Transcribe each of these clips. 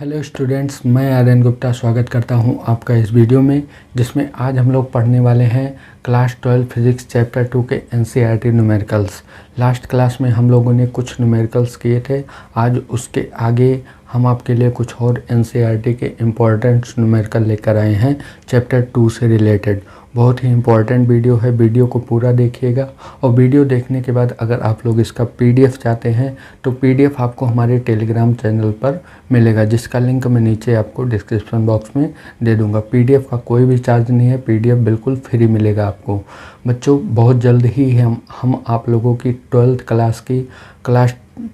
Hello students, मैं आर्यन गुप्ता स्वागत करता हूं आपका इस वीडियो में, जिसमें आज हम लोग पढ़ने वाले हैं क्लास 12 फिज़िक्स चैप्टर 2 के एनसीईआरटी न्यूमेरिकल्स। लास्ट क्लास में हम लोगों ने कुछ न्यूमेरिकल्स किए थे। आज उसके आगे हम आपके लिए कुछ और एनसीईआरटी के इम्पोर्टेंट न्यूमेरिकल लेकर आए हैं चैप्टर 2 से रिलेटेड। बहुत ही इम्पोर्टेंट वीडियो है, वीडियो को पूरा देखिएगा। और वीडियो देखने के बाद अगर आप लोग इसका पीडीएफ चाहते हैं तो पीडीएफ आपको हमारे टेलीग्राम चैनल पर मिलेगा, जिसका लिंक मैं नीचे आपको डिस्क्रिप्शन बॉक्स में दे दूंगा। पीडीएफ का कोई भी चार्ज नहीं है, पीडीएफ बिल्कुल फ्री मिलेगा आपको। बच्चों, बहुत जल्द ही हम आप लोगों की क्लास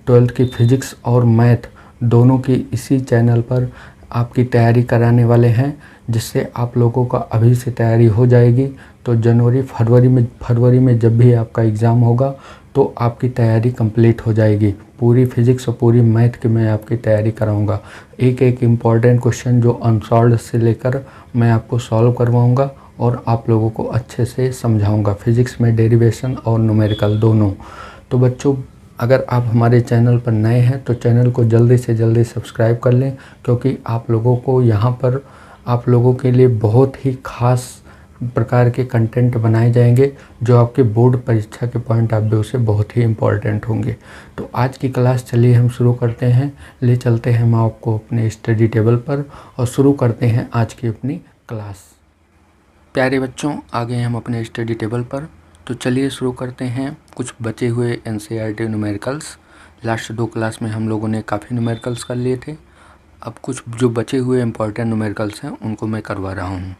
12 की फ़िज़िक्स और मैथ दोनों की इसी चैनल पर आपकी तैयारी कराने वाले हैं, जिससे आप लोगों का अभी से तैयारी हो जाएगी। तो फरवरी में जब भी आपका एग्ज़ाम होगा तो आपकी तैयारी कंप्लीट हो जाएगी। पूरी फिज़िक्स और पूरी मैथ की मैं आपकी तैयारी कराऊंगा। एक एक इम्पॉर्टेंट क्वेश्चन जो अनसॉल्व्ड से लेकर मैं आपको सॉल्व करवाऊंगा और आप लोगों को अच्छे से समझाऊंगा, फिज़िक्स में डेरिवेशन और न्यूमेरिकल दोनों। तो बच्चों, अगर आप हमारे चैनल पर नए हैं तो चैनल को जल्दी से जल्दी सब्सक्राइब कर लें, क्योंकि आप लोगों को यहाँ पर आप लोगों के लिए बहुत ही ख़ास प्रकार के कंटेंट बनाए जाएंगे, जो आपके बोर्ड परीक्षा के पॉइंट ऑफ व्यू से बहुत ही इम्पोर्टेंट होंगे। तो आज की क्लास चलिए हम शुरू करते हैं। ले चलते हैं हम आपको अपने स्टडी टेबल पर और शुरू करते हैं आज की अपनी क्लास। प्यारे बच्चों, आ गए हम अपने स्टडी टेबल पर। तो चलिए शुरू करते हैं कुछ बचे हुए एनसीईआरटी न्यूमेरिकल्स। लास्ट 2 क्लास में हम लोगों ने काफ़ी न्यूमेरिकल्स कर लिए थे। अब कुछ जो बचे हुए इम्पोर्टेंट न्यूमेरिकल्स हैं उनको मैं करवा रहा हूँ।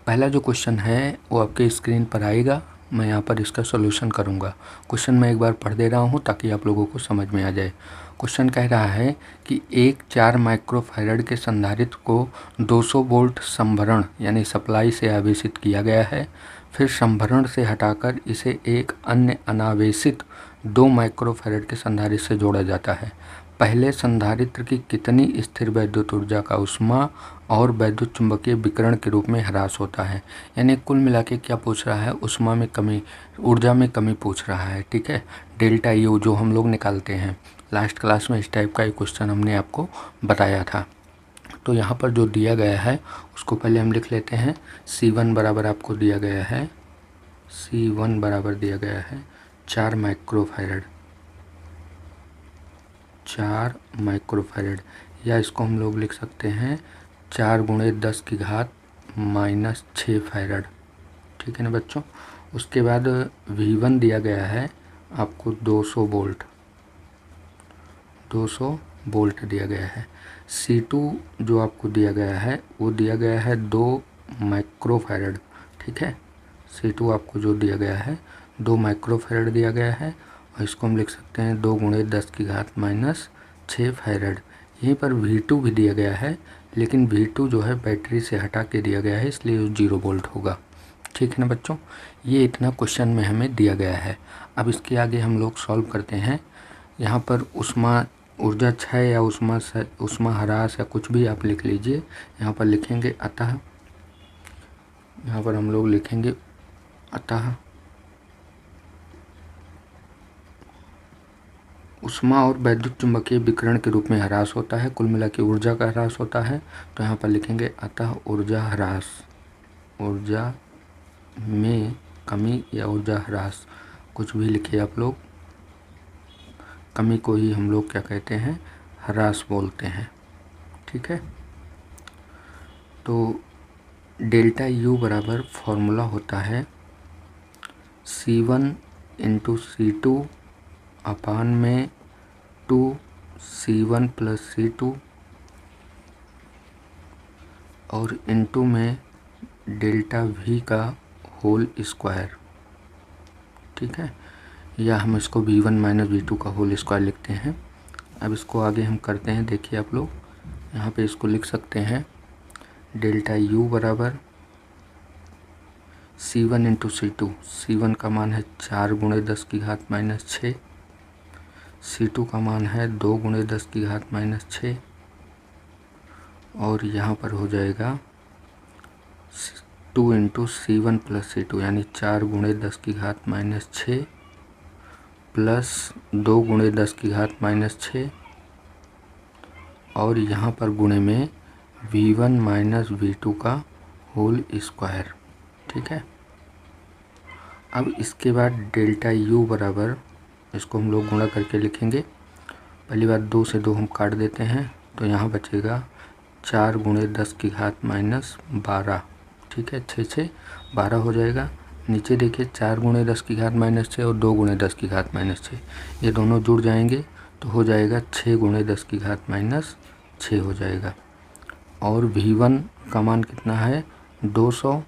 पहला जो क्वेश्चन है वो आपके स्क्रीन पर आएगा, मैं यहाँ पर इसका सॉल्यूशन करूँगा। क्वेश्चन मैं एक बार पढ़ दे रहा हूँ ताकि आप लोगों को समझ में आ जाए। क्वेश्चन कह रहा है कि एक 4 माइक्रोफैरड के संधारित्र को 200 वोल्ट संभरण यानी सप्लाई से आवेशित किया गया है। फिर संभरण से हटाकर इसे एक अन्य अनावेशित 2 माइक्रोफैरड के संधारित्र से जोड़ा जाता है। पहले संधारित्र की कितनी स्थिर वैद्युत ऊर्जा का ऊष्मा और वैद्युत चुंबकीय विकिरण के रूप में ह्रास होता है। यानी कुल मिला के क्या पूछ रहा है, ऊष्मा में कमी, ऊर्जा में कमी पूछ रहा है। ठीक है, डेल्टा यू जो हम लोग निकालते हैं। लास्ट क्लास में इस टाइप का एक क्वेश्चन हमने आपको बताया था। तो यहाँ पर जो दिया गया है उसको पहले हम लिख लेते हैं। C1 बराबर आपको दिया गया है, C1 बराबर दिया गया है 4 माइक्रोफैरड, 4 माइक्रोफैरड, या इसको हम लोग लिख सकते हैं 4 गुणे 10 की घात -6 फैरड। ठीक है ना बच्चों। उसके बाद V1 दिया गया है आपको 200 वोल्ट, 200 वोल्ट दिया गया है। C2 जो आपको दिया गया है वो दिया गया है 2 माइक्रोफैरड। ठीक है, C2 आपको जो दिया गया है 2 माइक्रोफैरड दिया गया है, और इसको हम लिख सकते हैं 2 गुणे 10 की घात -6 फैरड। यहीं पर V2 भी दिया गया है, लेकिन V2 जो है बैटरी से हटा के दिया गया है, इसलिए 0 वोल्ट होगा। ठीक है ना बच्चों, ये इतना क्वेश्चन में हमें दिया गया है। अब इसके आगे हम लोग सॉल्व करते हैं। यहाँ पर ऊष्मा ऊर्जा क्षय या ऊष्मा ह्रास या कुछ भी आप लिख लीजिए। यहाँ पर लिखेंगे अतः, यहाँ पर हम लोग लिखेंगे अतः ऊष्मा और वैद्युत चुंबकीय विकिरण के रूप में ह्रास होता है। कुल मिला के ऊर्जा का ह्रास होता है। तो यहाँ पर लिखेंगे अतः ऊर्जा ह्रास, ऊर्जा में कमी या ऊर्जा ह्रास, कुछ भी लिखिए आप लोग। कमी को ही हम लोग क्या कहते हैं, ह्रास बोलते हैं। ठीक है, तो डेल्टा यू बराबर फॉर्मूला होता है C1 × C2 अपान में 2C1 + C2 और इनटू में डेल्टा V का होल स्क्वायर। ठीक है, या हम इसको V1 - V2 का होल स्क्वायर लिखते हैं। अब इसको आगे हम करते हैं। देखिए आप लोग यहाँ पे इसको लिख सकते हैं डेल्टा U बराबर C1 × C2। C1 का मान है 4 गुणे 10 की घात -6, C2 का मान है 2 गुणे 10 की घात -6, और यहाँ पर हो जाएगा 2 × C1 + C2 यानी 4 गुणे 10 की घात -6 प्लस 2 गुणे 10 की घात -6 और यहाँ पर गुणे में v1 माइनस v2 का होल स्क्वायर। ठीक है, अब इसके बाद डेल्टा u बराबर, इसको हम लोग गुणा करके लिखेंगे। पहली बात 2 से 2 हम काट देते हैं, तो यहाँ बचेगा 4 गुणे 10 की घात माइनस 12। ठीक है, 6 6 12 हो जाएगा। नीचे देखिए 4 गुणे 10 की घात माइनस 6 और 2 गुणे 10 की घात माइनस 6, ये दोनों जुड़ जाएंगे तो हो जाएगा 6 गुणे 10 की घात माइनस 6 हो जाएगा। और v1 का मान कितना है 200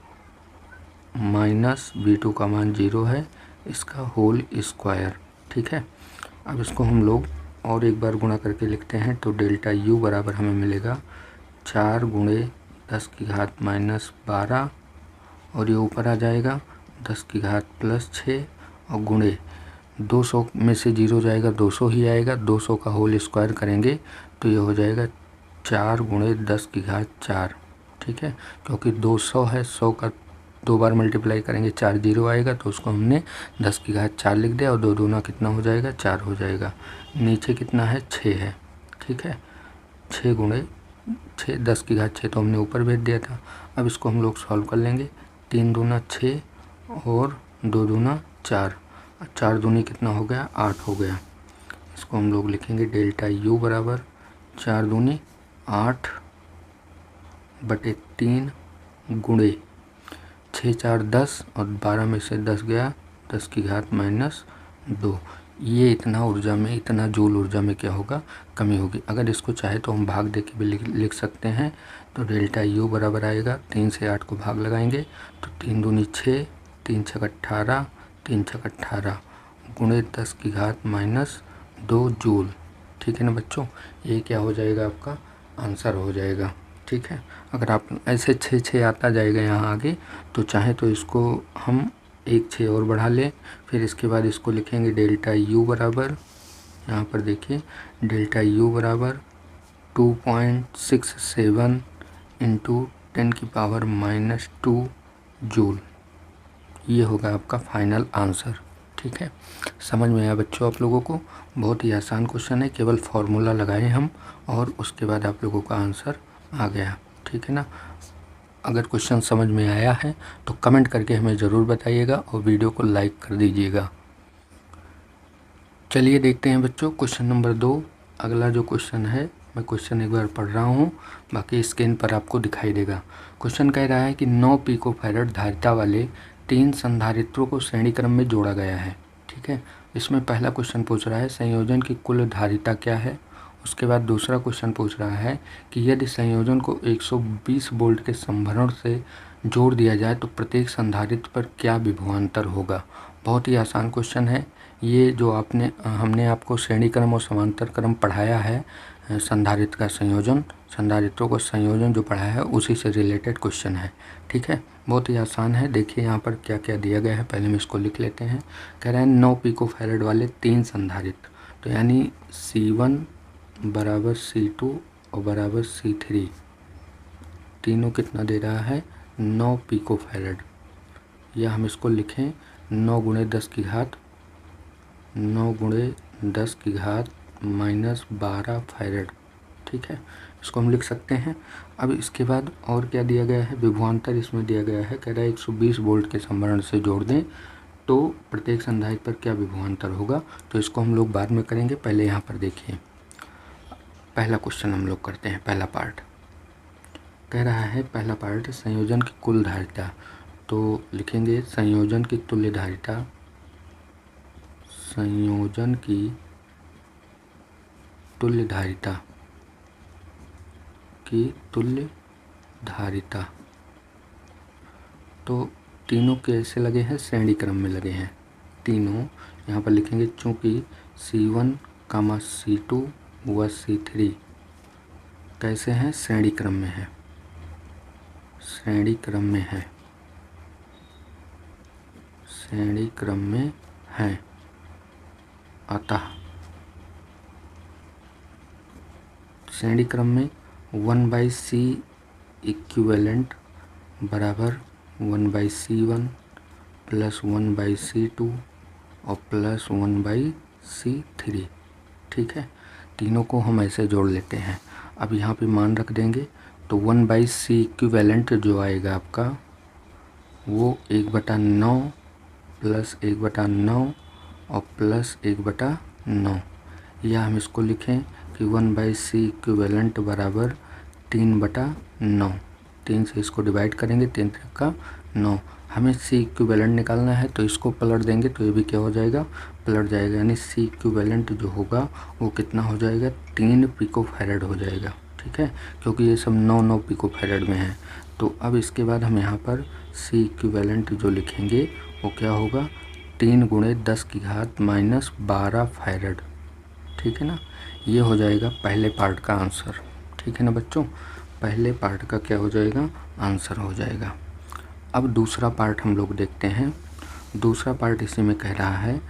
माइनस v2 का मान 0 है, इसका होल स्क्वायर। ठीक है, अब इसको हम लोग और एक बार गुणा करके लिखते हैं, तो डेल्टा u बराबर हमें मिलेगा 4 गुणे 10 की घात माइनस 12 और ये ऊपर आ जाएगा 10 की घात प्लस 6 और गुणे 200 में से 0 जाएगा 200 ही आएगा, 200 का होल स्क्वायर करेंगे तो ये हो जाएगा 4 गुणे 10 की घात 4। ठीक है, क्योंकि 200 है, 100 का 2 बार मल्टीप्लाई करेंगे 4 0 आएगा, तो उसको हमने 10 की घात 4 लिख दिया और 2 दूना कितना हो जाएगा 4 हो जाएगा। नीचे कितना है 6 है। ठीक है, 6 गुणे 6 10 की घात 6 तो हमने ऊपर भेज दिया था। अब इसको हम लोग सॉल्व कर लेंगे। 3 दूना 6 और 2 दूना 4, 4 दूनी कितना हो गया 8 हो गया। इसको हम लोग लिखेंगे डेल्टा u बराबर 4 दूनी 8 बटे 3 गुणे 6 4 10 और 12 में से 10 गया 10 की घात माइनस 2। ये इतना ऊर्जा में, इतना जूल ऊर्जा में क्या होगा कमी होगी। अगर इसको चाहे तो हम भाग दे के भी लिख सकते हैं। तो डेल्टा u बराबर आएगा 3 से 8 को भाग लगाएंगे तो 3 दूनी 6, 3 छक 18, 3 छक 18 गुणे 10 की घात माइनस 2 जूल। ठीक है ना बच्चों, ये क्या हो जाएगा आपका आंसर हो जाएगा। ठीक है, अगर आप ऐसे 6 6 आता जाएगा यहाँ आगे, तो चाहे तो इसको हम 1 6 और बढ़ा लें, फिर इसके बाद इसको लिखेंगे डेल्टा u बराबर, यहाँ पर देखिए डेल्टा u बराबर 2.67 इंटू 10 की पावर माइनस 2 जूल। ये होगा आपका फाइनल आंसर। ठीक है, समझ में आया बच्चों आप लोगों को? बहुत ही आसान क्वेश्चन है, केवल फार्मूला लगाए हम और उसके बाद आप लोगों का आंसर आ गया। ठीक है ना, अगर क्वेश्चन समझ में आया है तो कमेंट करके हमें ज़रूर बताइएगा और वीडियो को लाइक कर दीजिएगा। चलिए देखते हैं बच्चों क्वेश्चन नंबर 2। अगला जो क्वेश्चन है, मैं क्वेश्चन एक बार पढ़ रहा हूँ, बाकी स्क्रीन पर आपको दिखाई देगा। क्वेश्चन कह रहा है कि 9 पिकोफैरेड धारिता वाले 3 संधारित्रों को श्रेणी क्रम में जोड़ा गया है। ठीक है, इसमें पहला क्वेश्चन पूछ रहा है संयोजन की कुल धारिता क्या है। उसके बाद दूसरा क्वेश्चन पूछ रहा है कि यदि संयोजन को 120 वोल्ट के संभरण से जोड़ दिया जाए तो प्रत्येक संधारित्र पर क्या विभवांतर होगा। बहुत ही आसान क्वेश्चन है ये, जो हमने आपको श्रेणी क्रम और समांतर क्रम पढ़ाया है, संधारित्र का संयोजन, संधारित्रों का संयोजन जो पढ़ाया है उसी से रिलेटेड क्वेश्चन है। ठीक है, बहुत ही आसान है। देखिए यहाँ पर क्या क्या दिया गया है, पहले हम इसको लिख लेते हैं। कह रहे हैं 9 पिकोफैरेड वाले 3 संधारित्र, तो यानी C1 बराबर C2 और बराबर C3, तीनों कितना दे रहा है 9 पिकोफैरेड। या हम इसको लिखें 9 गुणे 10 की घात, 9 गुणे 10 की घात माइनस 12 फैरेड। ठीक है, इसको हम लिख सकते हैं। अब इसके बाद और क्या दिया गया है, विभवांतर इसमें दिया गया है। कह रहा है 120 वोल्ट के संभरण से जोड़ दें तो प्रत्येक संधारित्र पर क्या विभवांतर होगा। तो इसको हम लोग बाद में करेंगे, पहले यहाँ पर देखिए पहला क्वेश्चन हम लोग करते हैं। पहला पार्ट कह रहा है, पहला पार्ट संयोजन की कुल धारिता, तो लिखेंगे संयोजन की तुल्य धारिता, संयोजन की तुल्य धारिता की तुल्य धारिता। तो तीनों कैसे लगे हैं, श्रेणी क्रम में लगे हैं तीनों। यहाँ पर लिखेंगे चूँकि C1, C2 व C3 कैसे हैं, श्रेणी क्रम में है, श्रेणी क्रम में है, श्रेणी क्रम में है। अतः श्रेणी क्रम में 1/C इक्विवेलेंट बराबर 1/C1 प्लस 1/C2 और प्लस 1/C3। ठीक है, तीनों को हम ऐसे जोड़ लेते हैं। अब यहाँ पे मान रख देंगे तो 1/c इक्विवेलेंट जो आएगा आपका वो 1/9 प्लस 1/9 और प्लस 1/9, या हम इसको लिखें कि 1/c इक्विवेलेंट बराबर 3/9। 3 से इसको डिवाइड करेंगे, 3 का 9। हमें c इक्विवेलेंट निकालना है तो इसको पलट देंगे तो ये भी क्या हो जाएगा, पलट जाएगा, यानी c इक्विवेलेंट जो होगा वो कितना हो जाएगा, 3 पिकोफैरेड हो जाएगा। ठीक है, क्योंकि ये सब 9 पिकोफैरेड में है। तो अब इसके बाद हम यहाँ पर c इक्विवेलेंट जो लिखेंगे वो क्या होगा, 3 × 10⁻12 फैरेड। ठीक है ना, ये हो जाएगा पहले पार्ट का आंसर। ठीक है ना बच्चों, पहले पार्ट का क्या हो जाएगा, आंसर हो जाएगा। अब दूसरा पार्ट हम लोग देखते हैं। दूसरा पार्ट इसी में कह रहा है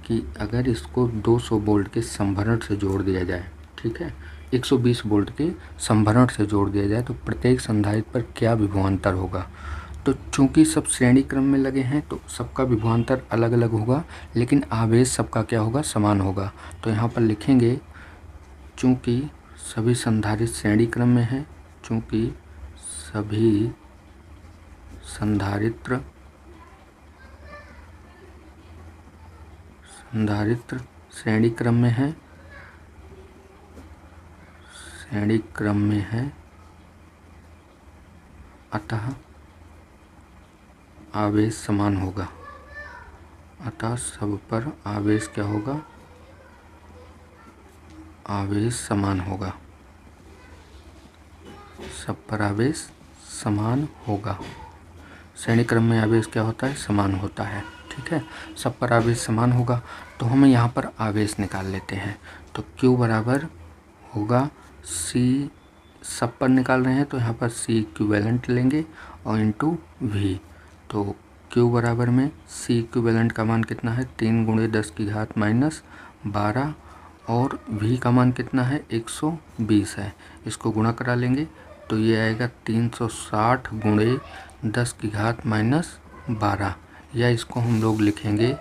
कि अगर इसको 200 वोल्ट के संभरण से जोड़ दिया जाए, ठीक है, 120 वोल्ट के संभरण से जोड़ दिया जाए तो प्रत्येक संधारित्र पर क्या विभवांतर होगा। तो चूंकि सब श्रेणी क्रम में लगे हैं तो सबका विभवांतर अलग अलग होगा, लेकिन आवेश सबका क्या होगा, समान होगा। तो यहाँ पर लिखेंगे चूंकि सभी संधारित्र श्रेणी क्रम में हैं, चूंकि सभी संधारित्र श्रेणी क्रम में हैं, श्रेणी क्रम में है, अतः आवेश समान होगा। अतः सब पर आवेश क्या होगा, आवेश समान होगा। सब पर आवेश समान होगा। श्रेणी क्रम में आवेश क्या होता है, समान होता है। ठीक है, सब पर आवेश समान होगा। तो हमें यहाँ पर आवेश निकाल लेते हैं। तो Q बराबर होगा C, सब पर निकाल रहे हैं तो यहाँ पर C इक्विवेलेंट लेंगे और इंटू V। तो Q बराबर में C इक्विवेलेंट का मान कितना है, 3 × 10⁻12 और V का मान कितना है, 120 है। इसको गुणा करा लेंगे तो ये आएगा 360 × 10⁻12, या इसको हम लोग लिखेंगे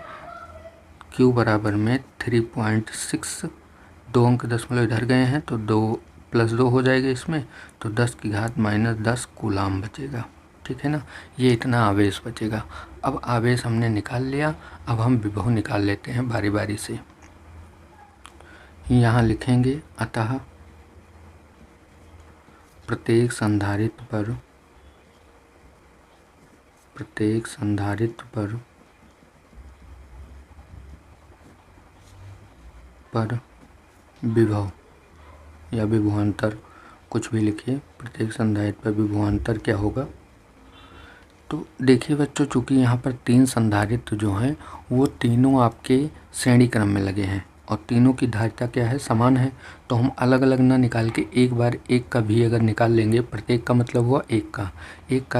Q बराबर में 3.6, 2 अंक दशमलव इधर गए हैं तो 2 + 2 हो जाएगा इसमें, तो 10⁻10 कूलाम बचेगा। ठीक है ना, ये इतना आवेश बचेगा। अब आवेश हमने निकाल लिया, अब हम विभव निकाल लेते हैं बारी बारी से। यहाँ लिखेंगे अतः प्रत्येक संधारित्र पर विभव या विभवांतर, कुछ भी लिखिए, प्रत्येक संधारित्र पर विभवांतर क्या होगा। तो देखिए बच्चों, चूँकि यहाँ पर 3 संधारित्र जो हैं वो तीनों आपके श्रेणी क्रम में लगे हैं और तीनों की धारिता क्या है, समान है। तो हम अलग अलग ना निकाल के एक बार एक का भी अगर निकाल लेंगे, प्रत्येक का मतलब हुआ एक का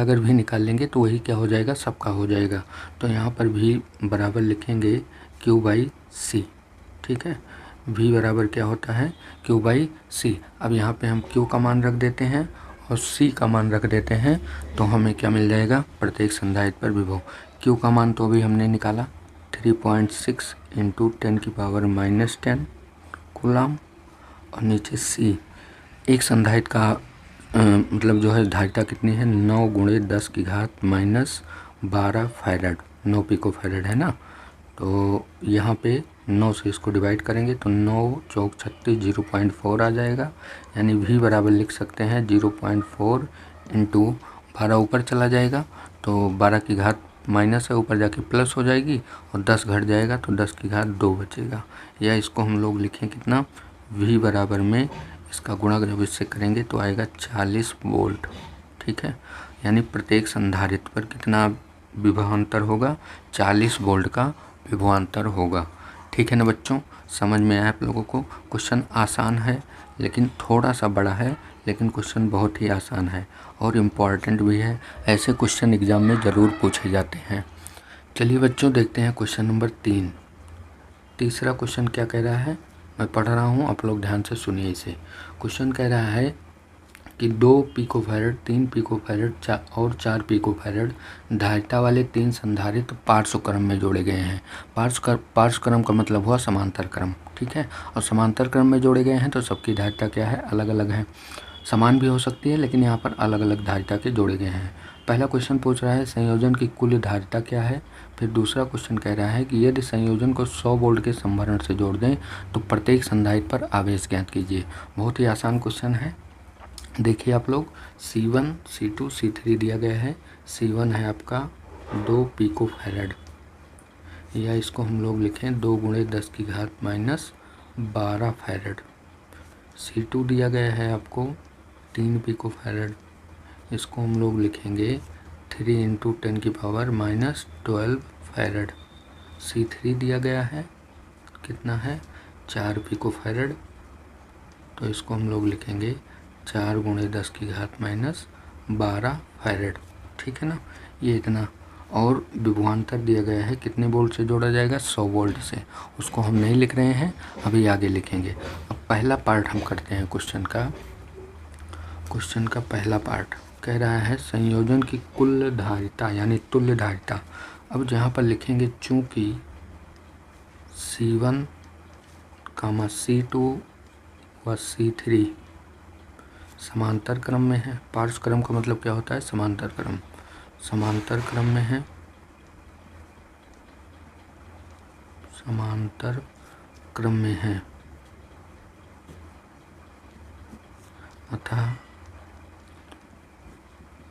अगर भी निकाल लेंगे तो वही क्या हो जाएगा, सबका हो जाएगा। तो यहाँ पर भी बराबर लिखेंगे Q/C। ठीक है, V बराबर क्या होता है, Q/C। अब यहाँ पे हम Q का मान रख देते हैं और C का मान रख देते हैं, तो हमें क्या मिल जाएगा, प्रत्येक संधारित्र पर विभव। Q का मान तो अभी हमने निकाला 3.6 × 10⁻10 कूलाम, और नीचे C, एक संधारित्र का मतलब जो है धारिता कितनी है, 9 × 10⁻12 फैरेड, 9 पिकोफैरेड है ना। तो यहाँ पे 9 से इसको डिवाइड करेंगे तो 9 चौक 36, 0.4 आ जाएगा, यानी V बराबर लिख सकते हैं 0.4 × 12 ऊपर चला जाएगा तो 12 की घात माइनस है, ऊपर जाके प्लस हो जाएगी और 10 घट जाएगा तो 10 की घात 2 बचेगा। या इसको हम लोग लिखें कितना, V बराबर में इसका गुणा जब इससे करेंगे तो आएगा 40 वोल्ट। ठीक है, यानी प्रत्येक संधारित्र पर कितना विभवांतर होगा, 40 वोल्ट का विभवांतर होगा। ठीक है ना बच्चों, समझ में आया आप लोगों को। क्वेश्चन आसान है लेकिन थोड़ा सा बड़ा है, लेकिन क्वेश्चन बहुत ही आसान है और इम्पॉर्टेंट भी है। ऐसे क्वेश्चन एग्ज़ाम में ज़रूर पूछे जाते हैं। चलिए बच्चों, देखते हैं क्वेश्चन नंबर 3। तीसरा क्वेश्चन क्या कह रहा है, मैं पढ़ रहा हूँ, आप लोग ध्यान से सुनिए इसे। क्वेश्चन कह रहा है कि 2 पिकोफैरेड, 3 पिकोफैरेड और 4 पिकोफैरेड धारिता वाले 3 संधारित्र पार्श्व क्रम में जोड़े गए हैं। पार्श्व क्रम का मतलब हुआ समांतर क्रम। ठीक है। और समांतर क्रम में जोड़े गए हैं तो सबकी धारिता क्या है, अलग अलग है। समान भी हो सकती है लेकिन यहाँ पर अलग अलग धारिता के जोड़े गए हैं। पहला क्वेश्चन पूछ रहा है संयोजन की कुल धारिता क्या है। फिर दूसरा क्वेश्चन कह रहा है कि यदि संयोजन को 100 वोल्ट के संभरण से जोड़ दें तो प्रत्येक संधारित्र पर आवेश ज्ञात कीजिए। बहुत ही आसान क्वेश्चन है। देखिए आप लोग, C1, C2, C3 दिया गया है। C1 है आपका 2 पिको फैरड, या इसको हम लोग लिखें 2 × 10⁻12 फैरड। C2 दिया गया है आपको 3 पिको फैरड, इसको हम लोग लिखेंगे 3 × 10⁻12 फैरड। C3 दिया गया है कितना है, 4 पिको फैरड, तो इसको हम लोग लिखेंगे 4 × 10⁻12 फैरड। ठीक है ना, ये इतना। और विभवांतर दिया गया है कितने वोल्ट से जोड़ा जाएगा, 100 वोल्ट से। उसको हम नहीं लिख रहे हैं, अभी आगे लिखेंगे। अब पहला पार्ट हम करते हैं क्वेश्चन का पहला पार्ट कह रहा है संयोजन की कुल धारिता यानी तुल्य धारिता। अब जहाँ पर लिखेंगे चूँकि C1, C2 व C3 समांतर क्रम में है। पार्श्व क्रम का मतलब क्या होता है, समांतर क्रम। समांतर क्रम में है, समांतर क्रम में है, अतः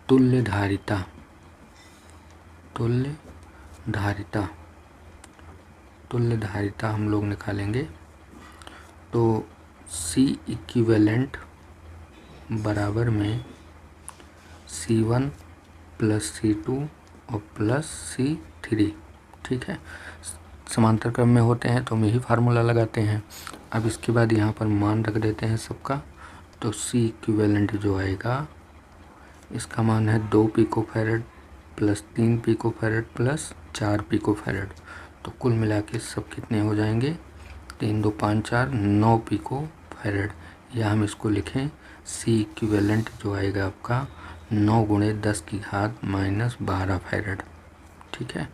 तुल्य धारिता हम लोग निकालेंगे। तो C इक्विवेलेंट बराबर में C1 + C2 और +C3। ठीक है, समांतर क्रम में होते हैं तो हम यही फार्मूला लगाते हैं। अब इसके बाद यहाँ पर मान रख देते हैं सबका। तो C इक्विवेलेंट जो आएगा, इसका मान है 2 pico farad + 3 pico farad + 4 pico farad. तो कुल मिला के सब कितने हो जाएंगे, 3 2 5 4 9 पिको फैरड। या हम इसको लिखें C इक्विवेलेंट जो आएगा आपका 9 × 10⁻12 फैरड। ठीक है,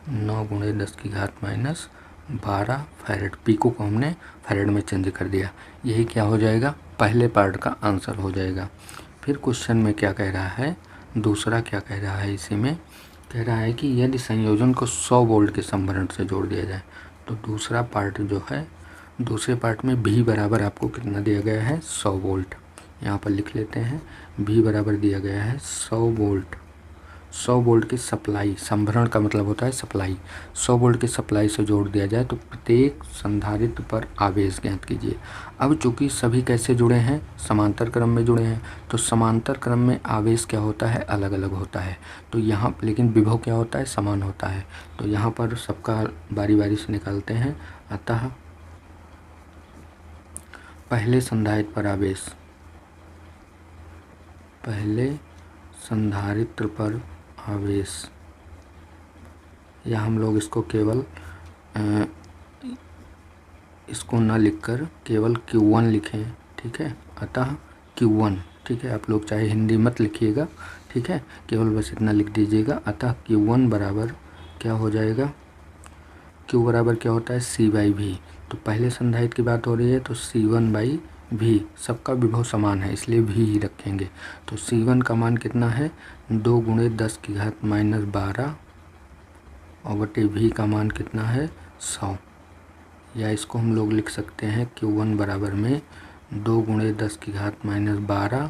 9 × 10⁻12 फैरड। पिको को हमने फैरड में चेंज कर दिया। यही क्या हो जाएगा, पहले पार्ट का आंसर हो जाएगा। फिर क्वेश्चन में क्या कह रहा है, दूसरा क्या कह रहा है, इसी में कह रहा है कि यदि संयोजन को 100 वोल्ट के संभरण से जोड़ दिया जाए तो दूसरा पार्ट जो है, दूसरे पार्ट में V बराबर आपको कितना दिया गया है, 100 वोल्ट। यहाँ पर लिख लेते हैं, V बराबर दिया गया है 100 वोल्ट। 100 वोल्ट की सप्लाई, संभरण का मतलब होता है सप्लाई। 100 वोल्ट की सप्लाई से जोड़ दिया जाए तो प्रत्येक संधारित्र पर आवेश ज्ञात कीजिए। अब चूंकि सभी कैसे जुड़े हैं, समांतर क्रम में जुड़े हैं, तो समांतर क्रम में आवेश क्या होता है, अलग अलग होता है। तो यहाँ लेकिन विभव क्या होता है, समान होता है। तो यहाँ पर सबका बारी बारी से निकालते हैं। अतः पहले संधारित्र पर आवेश, पहले संधारित्र पर आवेश, या हम लोग इसको केवल इसको ना लिखकर केवल Q1 लिखें। ठीक है, अतः Q1। ठीक है, आप लोग चाहे हिंदी मत लिखिएगा, ठीक है, केवल बस इतना लिख दीजिएगा। अतः Q1 बराबर क्या हो जाएगा, Q बराबर क्या होता है, C/V। तो पहले संधारित्र की बात हो रही है तो C1/V, सबका विभव समान है इसलिए V ही रखेंगे। तो C1 का मान कितना है, 2 × 10⁻12 और बटे V का मान कितना है, 100। या इसको हम लोग लिख सकते हैं Q1 बराबर में 2 × 10⁻12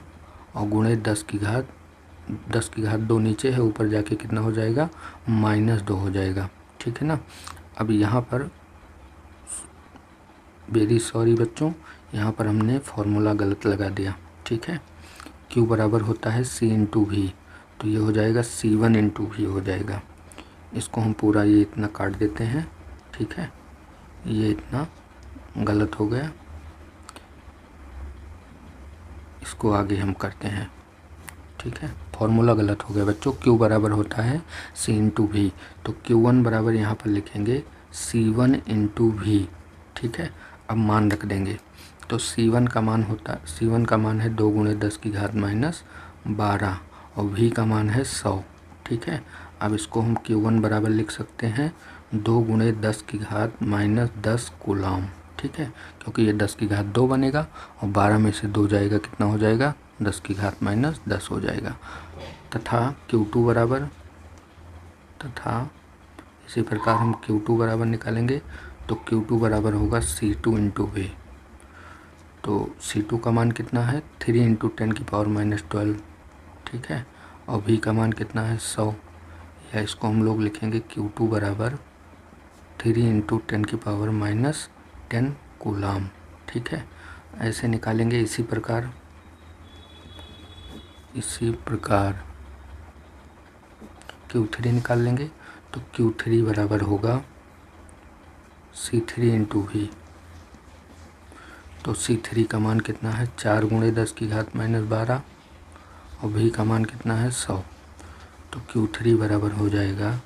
और गुणे 10⁻2 नीचे है, ऊपर जाके कितना हो जाएगा, -2 हो जाएगा। ठीक है ना। अब यहाँ पर वेरी सॉरी बच्चों, यहाँ पर हमने फॉर्मूला गलत लगा दिया। ठीक है, Q बराबर होता है C × V, तो ये हो जाएगा C1 × V हो जाएगा। इसको हम पूरा ये इतना काट देते हैं। ठीक है, ये इतना गलत हो गया, इसको आगे हम करते हैं। ठीक है, फॉर्मूला गलत हो गया बच्चों। Q बराबर होता है C × V, तो Q1 बराबर यहाँ पर लिखेंगे C1 × V। ठीक है, अब मान रख देंगे। तो C1 का मान है 2 × 10⁻12 और V का मान है 100। ठीक है, अब इसको हम Q1 बराबर लिख सकते हैं 2 × 10⁻10 कूलम। ठीक है, क्योंकि ये 10 की घात 2 बनेगा और 12 में से 2 जाएगा, कितना हो जाएगा, 10 की घात माइनस 10 हो जाएगा। तथा Q2 बराबर, तथा इसी प्रकार हम Q2 बराबर निकालेंगे तो Q2 बराबर होगा C2 इंटू V। तो C2 का मान कितना है, 3 इंटू 10 की पावर माइनस 12, ठीक है, और V का मान कितना है 100, या इसको हम लोग लिखेंगे Q2 बराबर 3 इंटू 10 की पावर माइनस 10 कूलाम, ठीक है, ऐसे निकालेंगे। इसी प्रकार Q3 निकाल लेंगे तो Q3 बराबर होगा C3 इंटू V। तो C3 का मान कितना है, 4 गुणे 10 की घात माइनस 12 और V का मान कितना है 100। तो Q3 बराबर हो जाएगा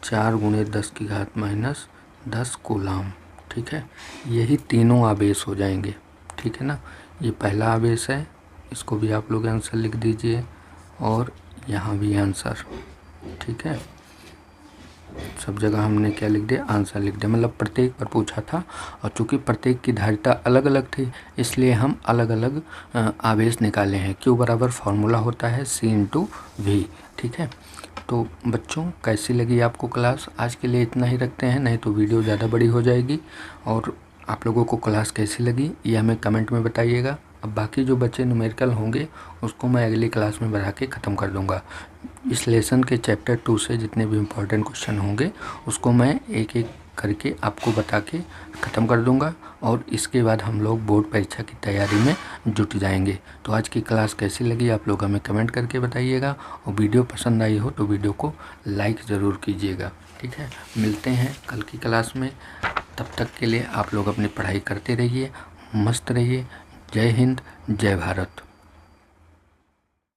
4 गुणे 10 की घात माइनस 10 कूलाम, ठीक है। यही तीनों आवेश हो जाएंगे, ठीक है ना। ये पहला आवेश है, इसको भी आप लोग आंसर लिख दीजिए और यहाँ भी आंसर, ठीक है। सब जगह हमने क्या लिख दिया, आंसर लिख दिया, मतलब प्रत्येक पर पूछा था और चूंकि प्रत्येक की धारिता अलग अलग थी इसलिए हम अलग अलग आवेश निकाले हैं। Q बराबर फॉर्मूला होता है C इंटू V, ठीक है। तो बच्चों कैसी लगी आपको क्लास, आज के लिए इतना ही रखते हैं, नहीं तो वीडियो ज़्यादा बड़ी हो जाएगी। और आप लोगों को क्लास कैसी लगी ये हमें कमेंट में बताइएगा। अब बाकी जो बच्चे न्यूमेरिकल होंगे उसको मैं अगली क्लास में बढ़ा के ख़त्म कर दूंगा। इस लेसन के चैप्टर 2 से जितने भी इम्पोर्टेंट क्वेश्चन होंगे उसको मैं एक एक करके आपको बता के ख़त्म कर दूंगा और इसके बाद हम लोग बोर्ड परीक्षा की तैयारी में जुट जाएंगे। तो आज की क्लास कैसी लगी आप लोग हमें कमेंट करके बताइएगा और वीडियो पसंद आई हो तो वीडियो को लाइक ज़रूर कीजिएगा, ठीक है। मिलते हैं कल की क्लास में, तब तक के लिए आप लोग अपनी पढ़ाई करते रहिए, मस्त रहिए। जय हिंद, जय भारत।